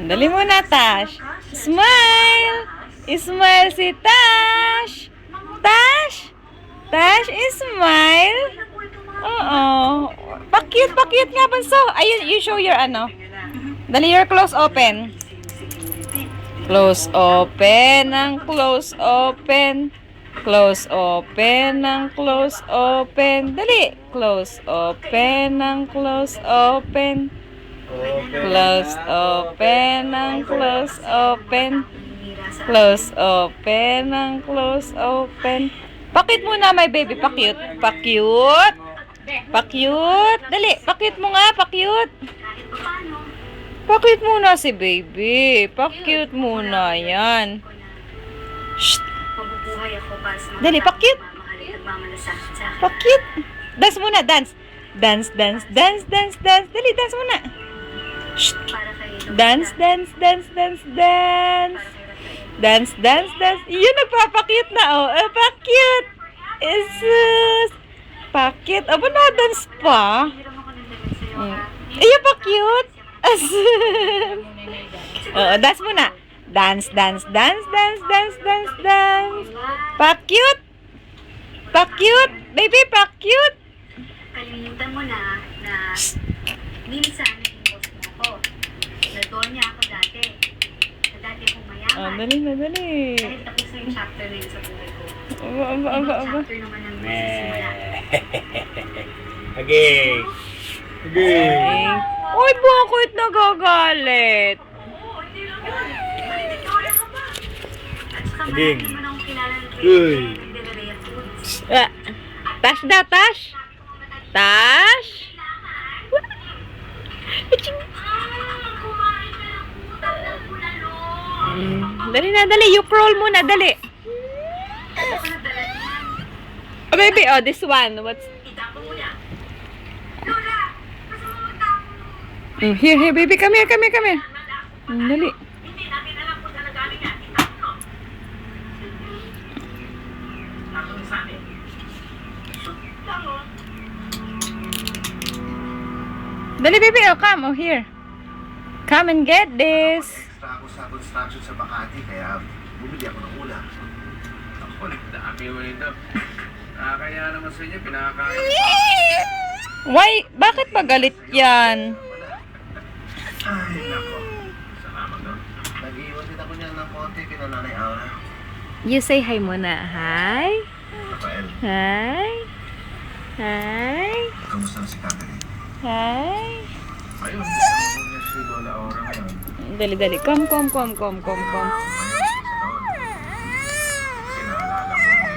Dali mo na, Tash. Smile! Smile si Tash! Tash! Tash, smile! Oo. Pakit nga, Bunso. Ayun, you show your ano. Dali, your close open. Close open ng close open. Close open ng close open. Dali. Close open ng close open. Close open ng close open. Close open ng close open. Pakit muna, my baby. Pakit. Pakit. Pakit. Dali. Pakit mo nga. Pakit. Pakit muna si baby. Pakit muna. Yan. Shh. Dali, pakit. Pakit. Dance muna, dance. Dance, dance, dance, dance, dance. Dali, dance muna. Shh. Dance, dance, dance, dance, dance. Dance, dance, dance. Yun, nagpapakit na, oh. Pakit. Jesus. Pakit. Aba, na-dance pa. Ayun, pakit. Oo, dance muna. Dance, dance, dance, dance, dance, dance, dance. Pa-cute. Pa-cute. Baby, pa-cute. Kalimutan mo na minsan nag-impose mo ako. Nag-doon niya ako dati. Dati akong mayaman. Dali na, dali. Kahit tapos na yung chapter na yun sa buhay ko. Aba. Chapter naman ang nagsisimula. Okay. Okay. Uy, bakit nagagalit? At saka Ding. marami naman akong kilala ng Uy. Delaria Foods. Tash daw, Tash. Tash. Dali na, dali. You crawl muna, dali. Oh, baby, oh, this one. What's... Here, baby. Come here. Dali. Hindi natin alam kung saan nagaling yan. Dali, baby. Oh, come. Oh, here. Come and get this. Extra ako sa construction sa Makati, kaya bumili ako ng ulam. Ako, nagdami mo nito. Kaya naman sa inyo, pinakakain. Why? Bakit ba galit yan? Ay, nako. Salamat daw. Nag-iwan din ako niya ng konti kina Nanay Aura. You say hi muna. Hi. Rafael, Hi. Hi. kamusta na si Catherine? Hi. Ayun, niya si Lola Aura ngayon. Dali. Come. Kaya